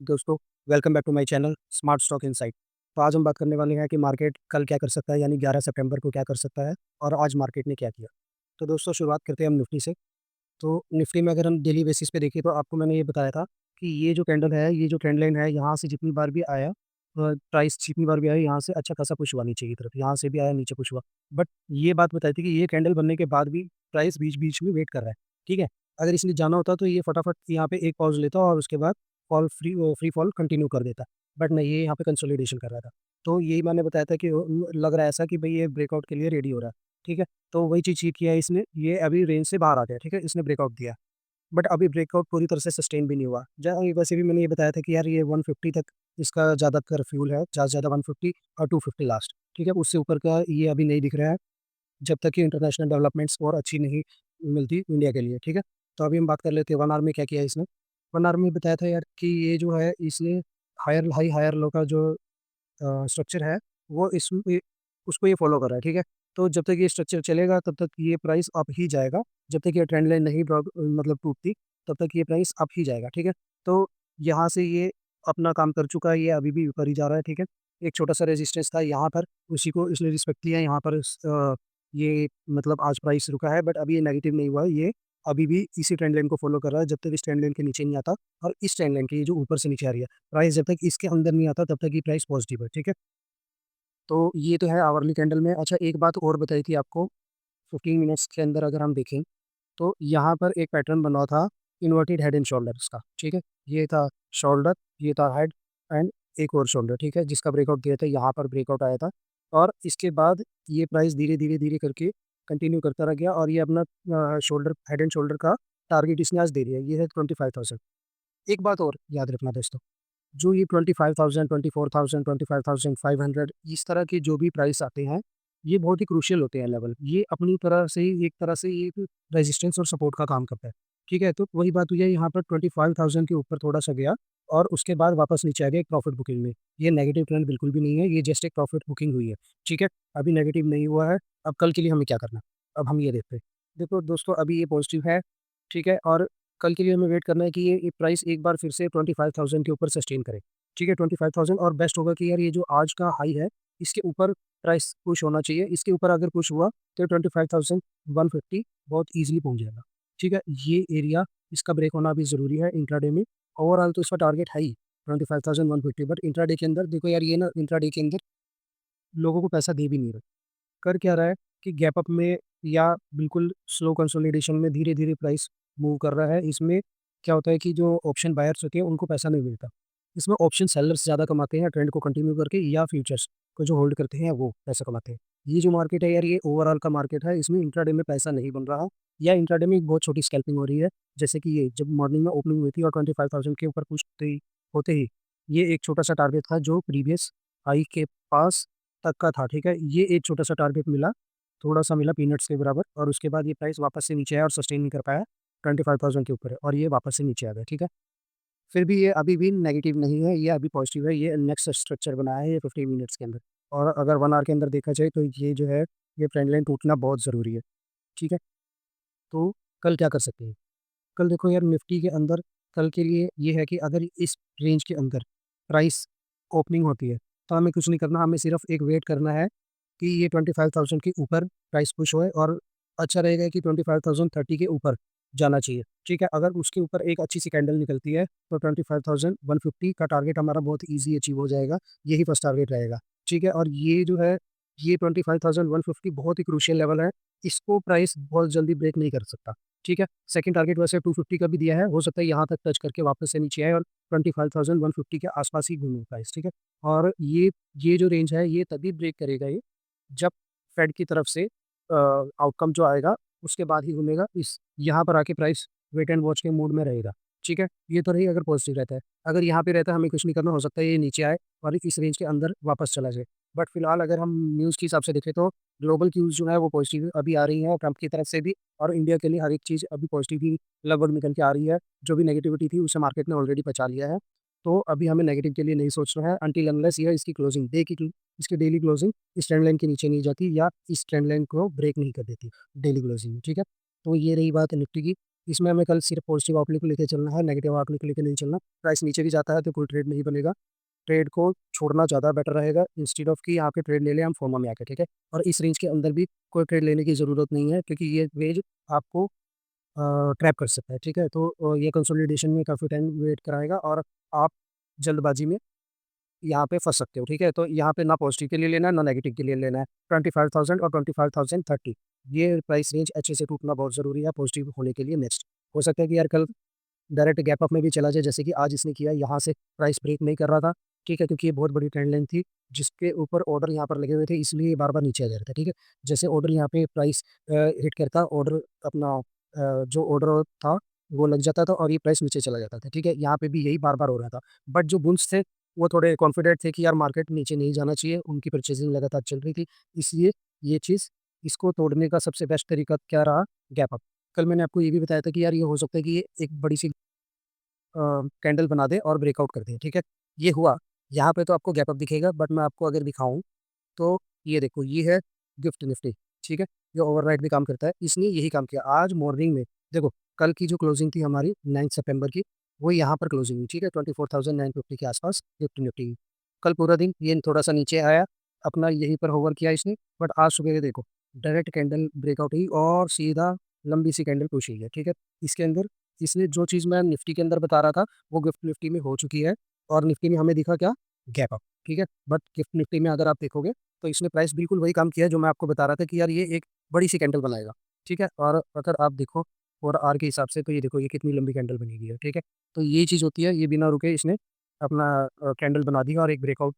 दोस्तों, welcome back to my channel smart stock insight. तो आज हम बात करने वाले हैं कि मार्केट कल क्या कर सकता है, यानी 11 सितंबर को क्या कर सकता है और आज मार्केट ने क्या किया। तो दोस्तों, शुरुआत करते हैं हम निफ्टी से। तो निफ्टी में अगर हम डेली बेसिस पे देखें तो आपको मैंने ये बताया था कि ये जो कैंडल है, ये जो ट्रेंड लाइन है, यहाँ से जितनी बार भी आया प्राइस जितनी बार भी आया, यहाँ से अच्छा खासा पुश हुआ नीचे की तरफ, यहाँ से भी आया नीचे पुश हुआ। बट ये बात बताई थी कि ये कैंडल बनने के बाद भी प्राइस बीच-बीच में वेट कर रहा है, ठीक है? अगर इसने जाना होता तो ये फटाफट यहाँ पे एक पॉज़ लेता और उसके बाद फ्री फॉल कंटिन्यू कर देता। बट नहीं, ये यहाँ पे कंसोलिडेशन कर रहा था। तो यही मैंने बताया था कि लग रहा है ऐसा कि भई ये ब्रेकआउट के लिए रेडी हो रहा है, ठीक है? तो वही चीज़ ये किया है इसने, ये अभी रेंज से बाहर आ गया, ठीक है? इसने ब्रेकआउट दिया। बट अभी ब्रेकआउट पूरी तरह से सस्टेन भी नहीं हुआ। वैसे भी मैंने ये बताया था कि यार ये 150 तक इसका ज़्यादातर फ्यूल है, ज़्यादा से ज़्यादा 150 और 250 लास्ट, ठीक है? उससे ऊपर का ये अभी नहीं दिख रहा है, जब तक कि इंटरनेशनल डेवलपमेंट्स और अच्छी नहीं मिलती इंडिया के लिए, ठीक है? तो अभी हम बात कर लेते हैं 1 आवर में क्या किया है इसने। 1 आवर में बताया था यार कि ये जो है इसने हायर लो का जो स्ट्रक्चर है वो उसको ये फ़ॉलो कर रहा है, ठीक है? तो जब तक ये स्ट्रक्चर चलेगा तब तक ये प्राइस अप ही जाएगा, जब तक ये ट्रेंड लाइन नहीं मतलब टूटती, तब तक ये प्राइस अप ही जाएगा, ठीक है? तो यहाँ से ये अपना काम कर चुका है, ये अभी भी ऊपर ही जा रहा है, ठीक है? एक छोटा-सा रेजिस्टेंस था यहाँ पर, उसी को इसने रिस्पेक्ट किया, यहाँ पर ये मतलब आज प्राइस रुका है, बट अभी ये नेगेटिव नहीं हुआ है, ये अभी भी इसी ट्रेंड लाइन को फ़ॉलो कर रहा है, जब तक इस ट्रेंड लाइन के नीचे नहीं आता और इस ट्रेंड लाइन के ये जो ऊपर से नीचे आ रही है, प्राइस जब तक इसके अंदर नहीं आता तब तक ये प्राइस पॉज़िटिव है, ठीक है? तो ये तो है आवरली कैंडल में। अच्छा, एक बात और बताई थी आपको, 15 मिनट्स के अंदर अगर हम देखें, तो यहाँ पर एक पैटर्न बना था इन्वर्टेड हेड एंड शोल्डर्स का, ठीक है? ये था शोल्डर, ये था हेड एंड एक और शोल्डर, ठीक है? जिसका ब्रेकआउट दिया था, यहाँ पर ब्रेकआउट आया था और इसके बाद ये प्राइस धीरे-धीरे करके कंटिन्यू करता रह गया और ये अपना शोल्डर हेड एंड शोल्डर का टारगेट इसने आज दे दिया। ये है 25,000। एक बात और याद रखना दोस्तों, जो ये 25,000, 24,000, 25,500 इस तरह के जो भी प्राइस आते हैं, ये बहुत ही क्रूशियल होते हैं लेवल। ये अपनी तरह से ही एक तरह से ये एक रेजिस्टेंस और सपोर्ट का काम करता है। ठीक है? तो वही बात हुई है, यहाँ पर 25,000 के ऊपर थोड़ा-सा गया और उसके बाद वापस नीचे आ गया एक प्रॉफिट बुकिंग में। ये नेगेटिव ट्रेंड बिल्कुल भी नहीं है, ये जस्ट एक प्रॉफिट बुकिंग हुई है। ठीक है? अभी नेगेटिव नहीं हुआ है, अब कल के लिए हमें क्या करना है? अब हम ये देखते हैं। देखो दोस्तों, अभी ये पॉज़िटिव है, ठीक है? और कल के लिए हमें वेट करना है कि ये प्राइस एक बार फिर से 25,000 के ऊपर सस्टेन करे। ठीक है, 25,000 और बेस्ट होगा कि यार ये जो आज का हाई है, इसके ऊपर प्राइस पुश होना चाहिए। इसके ऊपर अगर पुश हुआ तो 25,150 बहुत ईज़िली पहुँच जाएगा। ठीक है, ये एरिया इसका ब्रेक होना भी ज़रूरी है इंट्राडे में। ओवरऑल तो इसका टारगेट है ही 25,150, बट इंट्राडे के अंदर देखो यार, ये ना इंट्राडे के अंदर लोगों को पैसा दे भी नहीं रहा। कर क्या रहा है कि गैप अप में या बिल्कुल स्लो कंसोलिडेशन में धीरे-धीरे प्राइस मूव कर रहा है। इसमें क्या होता है कि जो ऑप्शन बायर्स होते हैं उनको पैसा नहीं मिलता। इसमें ऑप्शन सेलर्स ज़्यादा कमाते हैं ट्रेंड को कंटिन्यू करके, या फ्यूचर्स को जो होल्ड करते हैं वो पैसा कमाते हैं। ये जो मार्केट है यार, ये ओवरऑल का मार्केट है, इसमें इंट्राडे में पैसा नहीं बन रहा, या इंट्राडे में एक बहुत छोटी स्कैल्पिंग हो रही है। जैसे कि ये जब मॉर्निंग में ओपनिंग हुई थी और 25,000 के ऊपर पुश होते ही ये एक छोटा-सा टारगेट था जो प्रीवियस हाई के पास तक का था, ठीक है? ये एक छोटा-सा टारगेट मिला, थोड़ा-सा मिला पीनट्स के बराबर, और उसके बाद ये प्राइस वापस से नीचे आया और सस्टेन नहीं कर पाया, 25,000 के ऊपर है और ये वापस से नीचे आ गया, ठीक है? फिर भी ये अभी भी नेगेटिव नहीं है, ये अभी पॉजिटिव है, ये नेक्स्ट स्ट्रक्चर बनाया है ये 15 मिनट्स के अंदर, और अगर 1 आवर के अंदर देखा जाए तो ये जो है, ये ट्रेंड लाइन टूटना बहुत ज़रूरी है, ठीक है? तो कल क्या कर सकते हैं? कल देखो यार, निफ्टी के अंदर कल के लिए ये है कि अगर इस रेंज के अंदर प्राइस ओपनिंग होती है, तो हमें कुछ नहीं करना, हमें सिर्फ एक वेट करना है कि ये 25,000 के ऊपर प्राइस पुश होए, और अच्छा रहेगा कि 25,030 के ऊपर जाना चाहिए, ठीक है? अगर उसके ऊपर एक अच्छी-सी कैंडल निकलती है, तो 25,150 का टारगेट हमारा बहुत ईज़ी अचीव हो जाएगा, यही फर्स्ट टारगेट रहेगा, ठीक है? और ये जो है, ये 25,150 बहुत ही क्रूशियल लेवल है, इसको प्राइस बहुत जल्दी ब्रेक नहीं कर सकता, ठीक है? सेकंड टारगेट वैसे 250 का भी दिया है, हो सकता है यहाँ तक टच करके वापस से नीचे आए और 25,150 के आस-पास ही घूमे प्राइस, ठीक है? और ये जो रेंज है, ये तभी ब्रेक करेगा ये, जब फेड की तरफ से आउटकम जो आएगा, उसके बाद ही घूमेगा। इस यहाँ पर आके प्राइस वेट एंड वॉच के मूड में रहेगा, ठीक है? ये तो रही अगर पॉज़िटिव रहता है। अगर यहाँ पे रहता है, हमें कुछ नहीं करना, हो सकता है ये नीचे आए और इस रेंज के अंदर वापस चला जाए। बट फिलहाल अगर हम न्यूज़ के हिसाब से देखें, तो ग्लोबल न्यूज़ जो है वो पॉज़िटिव अभी आ रही है ट्रंप की तरफ से भी, और इंडिया के लिए हर एक चीज़ अभी पॉज़िटिव ही लगभग निकल के आ रही है। जो भी नेगेटिविटी थी उसे मार्केट ने ऑलरेडी पचा लिया है। तो अभी हमें नेगेटिव के लिए नहीं सोचना है, अनटिल अनलेस ये इसकी क्लोजिंग डे की इसकी डेली क्लोजिंग इस ट्रेंड लाइन के नीचे नहीं जाती, या इस ट्रेंड लाइन को ब्रेक नहीं कर देती डेली क्लोजिंग में, ठीक है? तो ये रही बात निफ्टी की। इसमें हमें कल सिर्फ पॉजिटिव आउटलुक लेके चलना है, नेगेटिव आउटलुक लेके नहीं चलना। प्राइस नीचे भी जाता है तो कोई ट्रेड नहीं बनेगा, ट्रेड को छोड़ना ज़्यादा बेटर रहेगा इंस्टेड ऑफ कि यहाँ पे ट्रेड ले लें हम फोमा में आके, ठीक है। और इस रेंज के अंदर भी कोई ट्रेड लेने की ज़रूरत नहीं है, क्योंकि ये रेंज आपको ट्रैप कर सकता है, ठीक है। तो ये कंसोलिडेशन में काफ़ी टाइम वेट कराएगा और आप जल्दबाजी में यहाँ पे फंस सकते हो, ठीक है। तो यहाँ पे ना पॉजिटिव के लिए लेना है ना नेगेटिव के लिए लेना है। 25,000 और 25,030 ये प्राइस रेंज अच्छे से टूटना बहुत ज़रूरी है पॉजिटिव होने के लिए। नेक्स्ट हो सकता है कि यार कल डायरेक्ट गैप अप में भी चला जाए, जैसे कि आज इसने किया, यहाँ से प्राइस ब्रेक नहीं कर रहा था, ठीक है, क्योंकि ये बहुत बड़ी ट्रेंड लाइन थी जिसके ऊपर ऑर्डर यहाँ पर लगे हुए थे, इसलिए बार बार नीचे आ जा रहा था, ठीक है। जैसे ऑर्डर यहाँ पे प्राइस हिट करता, ऑर्डर अपना जो ऑर्डर था वो लग जाता था और ये प्राइस नीचे चला जाता था, ठीक है। यहाँ पे भी यही बार बार हो रहा था, बट जो बुल्स थे वो थोड़े कॉन्फिडेंट थे कि यार मार्केट नीचे नहीं जाना चाहिए, उनकी परचेजिंग लगातार चल रही थी, इसलिए ये चीज़, इसको तोड़ने का सबसे बेस्ट तरीका क्या रहा? Gap up. कल मैंने आपको ये भी बताया था कि यार ये हो सकता है कि ये एक बड़ी सी कैंडल बना दे और ब्रेकआउट कर दे, ठीक है। ये हुआ, यहाँ पे तो आपको गैप अप दिखेगा, बट मैं आपको अगर दिखाऊँ तो ये देखो, ये है गिफ्ट निफ्टी, ठीक है, जो ओवरनाइट भी काम करता है, इसने यही काम किया। आज मॉर्निंग में देखो, कल की जो क्लोजिंग थी हमारी 9 सितंबर की, वो यहाँ पर क्लोजिंग हुई, ठीक है, 24,950 के आसपास गिफ्ट निफ्टी। कल पूरा दिन ये थोड़ा सा नीचे आया, अपना यहीं पर होवर किया इसने, बट आज सुबह देखो डायरेक्ट कैंडल ब्रेकआउट हुई और सीधा लंबी सी कैंडल पुश हुई है, ठीक है। इसके अंदर इसने जो चीज़ मैं निफ्टी के अंदर बता रहा था वो गिफ्ट निफ्टी में हो चुकी है, और निफ्टी में हमें दिखा क्या? गैप अप, ठीक है। बट गिफ्ट निफ्टी में अगर आप देखोगे तो इसने प्राइस बिल्कुल वही काम किया है जो मैं आपको बता रहा था कि यार ये एक बड़ी सी कैंडल बनाएगा, ठीक है। और अगर आप देखो और आर के हिसाब से तो ये देखो ये कितनी लंबी कैंडल बनी हुई है, ठीक है। तो ये चीज़ होती है, ये बिना रुके इसने अपना कैंडल बना दी और एक ब्रेकआउट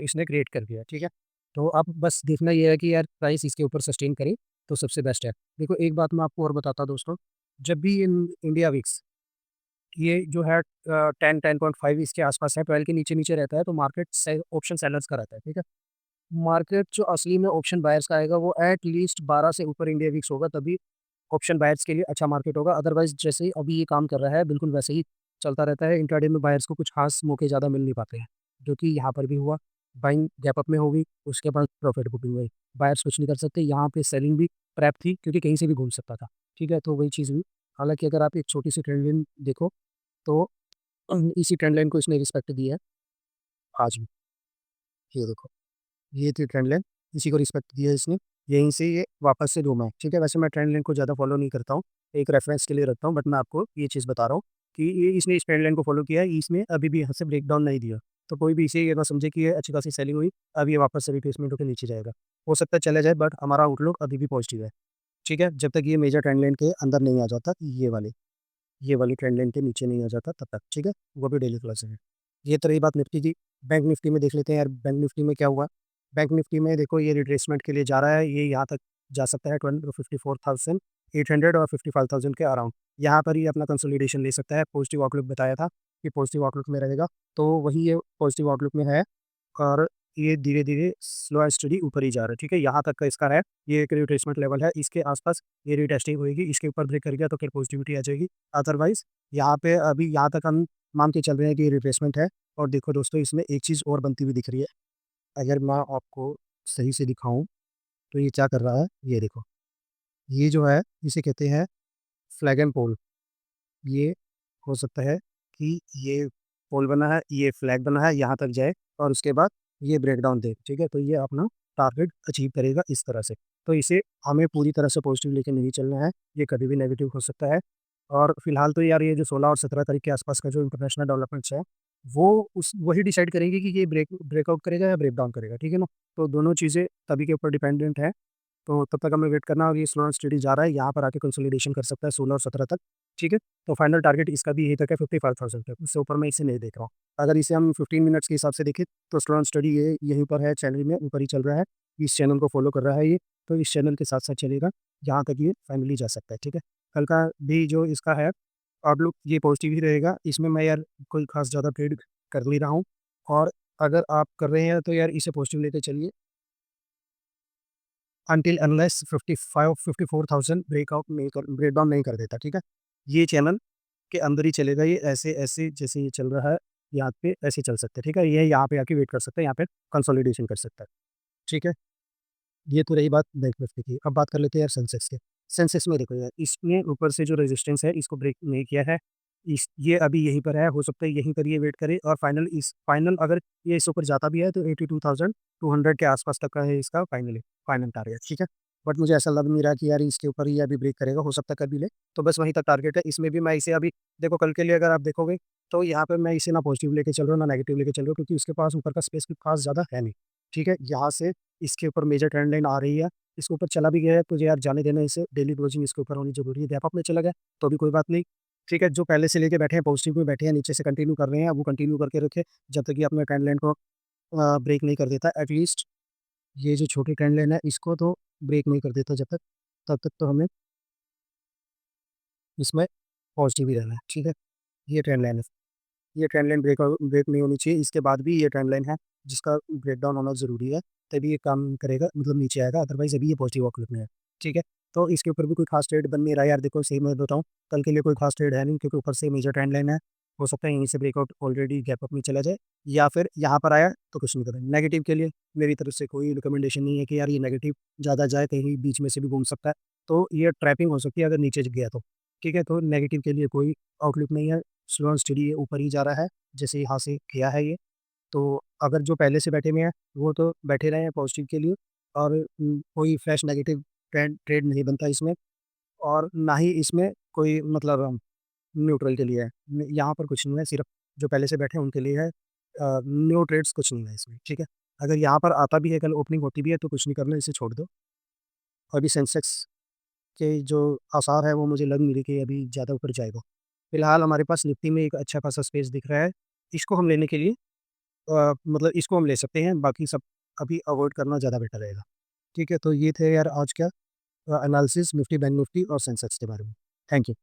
इसने क्रिएट कर दिया, ठीक है। तो अब बस देखना ये है कि यार प्राइस इसके ऊपर सस्टेन करे तो सबसे बेस्ट है। देखो एक बात मैं आपको और बताता हूँ दोस्तों, जब भी इन इंडिया वीक्स ये जो है 10-10.5 इसके आसपास है, 12 के नीचे-नीचे रहता है, तो मार्केट से ऑप्शन सेलर्स का रहता है, ठीक है। मार्केट जो असली में ऑप्शन बायर्स का आएगा वो एट लीस्ट 12 से ऊपर इंडिया वीक्स होगा, तभी ऑप्शन बायर्स के लिए अच्छा मार्केट होगा। अदरवाइज़ जैसे ही अभी ये काम कर रहा है बिल्कुल वैसे ही चलता रहता है। इंट्राडे में बायर्स को कुछ खास मौके ज़्यादा मिल नहीं पाते हैं, जो कि यहाँ पर भी हुआ। बाइंग गैप अप में होगी, उसके बाद प्रॉफिट बुकिंग हुई। बायर्स कुछ नहीं कर सकते, यहाँ पे सेलिंग भी प्रेप थी क्योंकि कहीं से भी घूम सकता था, ठीक है, तो वही चीज़ हुई। हालाँकि अगर आप एक छोटी-सी ट्रेंड लाइन देखो तो इसी ट्रेंड लाइन को इसने रिस्पेक्ट दी है आज भी। ये देखो, ये थी ट्रेंड लाइन, इसी को रिस्पेक्ट दिया है इसने, यहीं से ये वापस से घूमा है, ठीक है। वैसे मैं ट्रेंड लाइन को ज़्यादा फॉलो नहीं करता हूँ, एक रेफरेंस के लिए रखता हूँ, बट मैं आपको ये चीज़ बता रहा हूँ कि ये इसने इस ट्रेंड लाइन को फॉलो किया है, इसने अभी भी यहाँ से ब्रेकडाउन नहीं दिया। तो कोई भी इसे ये ना समझे कि ये अच्छी खासी सेलिंग हुई, अब ये वापस से रिट्रेसमेंट होके नीचे जाएगा। हो सकता है चला जाए, बट हमारा आउटलुक अभी भी पॉजिटिव है, ठीक है। जब तक ये मेजर ट्रेंड लाइन के अंदर नहीं आ जाता, ये वाली ट्रेंड लाइन के नीचे नहीं आ जाता तब तक, ठीक है, वो भी डेली क्लास है। ये तो रही बात निफ्टी की। बैंक निफ्टी में देख लेते हैं यार, बैंक निफ्टी में क्या हुआ। बैंक निफ्टी में देखो ये रिट्रेसमेंट के लिए जा रहा है, ये यहाँ तक जा सकता है 54,800 और 55,000 के अराउंड। यहाँ पर ये अपना कंसोलिडेशन ले सकता है। पॉजिटिव आउटलुक बताया था कि पॉजिटिव आउटलुक में रहेगा, तो वही ये पॉजिटिव आउटलुक में है, और ये धीरे-धीरे स्लो एंड स्टडी ऊपर ही जा रहा है, ठीक है। यहाँ तक का इसका है, ये एक रिट्रेसमेंट लेवल है, इसके आसपास ये रीटेस्टिंग होएगी, इसके ऊपर ब्रेक कर गया तो फिर पॉजिटिविटी आ जाएगी। अदरवाइज़ यहाँ पे अभी यहाँ तक हम मान के चल रहे हैं कि ये रिट्रेसमेंट है। और देखो दोस्तों, इसमें एक चीज़ और बनती हुई दिख रही है, अगर मैं आपको सही से दिखाऊँ तो ये क्या कर रहा है, ये देखो, ये जो है इसे कहते हैं फ्लैग एंड पोल। ये हो सकता है कि ये पोल बना है, ये फ्लैग बना है, यहाँ तक जाए और उसके बाद ये ब्रेकडाउन दे, ठीक है? तो ये अपना टारगेट अचीव करेगा इस तरह से। तो इसे हमें पूरी तरह से पॉजिटिव लेके नहीं चलना है, ये कभी भी नेगेटिव हो सकता है। और फिलहाल तो यार ये जो 16 और 17 तारीख के आसपास का जो इंटरनेशनल डेवलपमेंट्स है, वो उस वही डिसाइड करेंगे कि ये ब्रेकआउट करेगा या ब्रेकडाउन करेगा, ठीक है ना? तो दोनों चीज़ें तभी के ऊपर डिपेंडेंट है। तो तब तक हमें वेट करना है, और ये स्लो एंड स्टेडी जा रहा है, यहाँ पर आके कंसोलिडेशन कर सकता है 16 और 17 तक, ठीक है? तो फाइनल टारगेट इसका भी यही तक है 55,000 तक, उससे ऊपर मैं इसे नहीं देख रहा हूँ। अगर इसे हम 15 मिनट्स के हिसाब से देखें तो स्लो एंड स्टडी ये यहीं पर है, चैनल में ऊपर ही चल रहा है। इस चैनल को फॉलो कर रहा है ये, तो इस चैनल के साथ-साथ चलेगा, जहाँ तक ये फाइनली जा सकता है, ठीक है? कल का भी जो इसका है आउटलुक ये पॉजिटिव ही रहेगा, इसमें मैं यार कोई ख़ास ज़्यादा ट्रेड कर नहीं रहा हूँ। और अगर आप कर रहे हैं तो यार इसे पॉजिटिव लेके चलिए अनटिल अनलेस 55 54,000 ब्रेकडाउन नहीं कर देता, ठीक है? ये चैनल के अंदर ही चलेगा, ये ऐसे-ऐसे जैसे ये चल रहा है, यहाँ पे ऐसे चल सकता है, ठीक है? ये यहाँ पे आके वेट कर सकता है, यहाँ पे कंसोलिडेशन कर सकता है, ठीक है? ये तो रही बात बैंक निफ्टी की। अब बात कर लेते हैं यार सेंसेक्स की। सेंसेक्स में देखो यार, इसने ऊपर से जो रेजिस्टेंस है इसको ब्रेक नहीं किया है। इस ये अभी यहीं पर है, हो सकता है यहीं पर ये वेट करे और फाइनल अगर ये इससे ऊपर जाता भी है तो 82,200 के आसपास तक का है इसका फाइनल टारगेट, ठीक है। बट मुझे ऐसा लग नहीं रहा कि यार इसके ऊपर ये अभी ब्रेक करेगा, हो सकता है कर भी ले। तो बस वहीं तक टारगेट है। इसमें भी मैं इसे अभी देखो कल के लिए अगर आप देखोगे तो यहाँ पे मैं इसे ना पॉजिटिव लेके चल रहा हूँ ना नेगेटिव लेके चल रहा हूँ, क्योंकि उसके पास ऊपर का स्पेस भी खास ज़्यादा है नहीं, ठीक है। यहाँ से इसके ऊपर मेजर ट्रेंड लाइन आ रही है, इसके ऊपर चला भी गया है तो यार जाने देना इसे, डेली क्लोजिंग इसके ऊपर होनी जरूरी है। गैप अप में चला गया तो भी कोई बात नहीं, ठीक है। जो पहले से लेके बैठे हैं पॉजिटिव में बैठे हैं, नीचे से कंटिन्यू कर रहे हैं, वो कंटिन्यू करके रखे जब तक कि अपने ट्रेंड लाइन को ब्रेक नहीं कर देता। एटलीस्ट ये जो छोटी ट्रेंड लाइन है इसको तो ब्रेक नहीं कर देता जब तक, तब तक तो हमें इसमें पॉजिटिव ही रहना है, ठीक है। ये ट्रेंड लाइन है, ये ट्रेंड लाइन ब्रेक नहीं होनी चाहिए। इसके बाद भी ये ट्रेंड लाइन है जिसका ब्रेक डाउन होना ज़रूरी है, तभी ये काम करेगा, मतलब नीचे आएगा, अदरवाइज़ अभी ये पॉजिटिव आउटलुक में है, ठीक है। तो इसके ऊपर भी कोई खास ट्रेड बन नहीं रहा है यार। देखो सही मैं बताऊँ, कल के लिए कोई खास ट्रेड है नहीं, क्योंकि ऊपर से मेजर ट्रेंड लाइन है। हो सकता है यहीं से ब्रेकआउट ऑलरेडी गैप अप में चला जाए, या फिर यहाँ पर आया तो कुछ नहीं करें। नेगेटिव के लिए मेरी तरफ से कोई रिकमेंडेशन नहीं है कि यार ये नेगेटिव ज़्यादा जाए, कहीं बीच में से भी घूम सकता है, तो ये ट्रैपिंग हो सकती है अगर नीचे गया तो, ठीक है। तो नेगेटिव के लिए कोई आउटलुक नहीं है, स्लो एंड स्टडी ये ऊपर ही जा रहा है जैसे यहाँ से किया है ये। तो अगर जो पहले से बैठे हुए हैं वो तो बैठे रहे हैं पॉजिटिव के लिए, और कोई फ्रेश नेगेटिव ट्रेड नहीं बनता इसमें, और ना ही इसमें कोई मतलब न्यूट्रल के लिए है। यहाँ पर कुछ नहीं है, सिर्फ जो पहले से बैठे हैं उनके लिए है। न्यू ट्रेड्स कुछ नहीं है इसमें, ठीक है। अगर यहाँ पर आता भी है, कल ओपनिंग होती भी है तो कुछ नहीं करना, इसे छोड़ दो। अभी सेंसेक्स के जो आसार है वो मुझे लग नहीं रही कि अभी ज़्यादा ऊपर जाएगा। फिलहाल हमारे पास निफ्टी में एक अच्छा खासा स्पेस दिख रहा है, इसको हम लेने के लिए मतलब इसको हम ले सकते हैं, बाकी सब अभी अवॉइड करना ज़्यादा बेटर रहेगा, ठीक है। तो ये थे यार आज का एनालिसिस निफ्टी, बैंक निफ्टी और सेंसेक्स के बारे में। Thank you.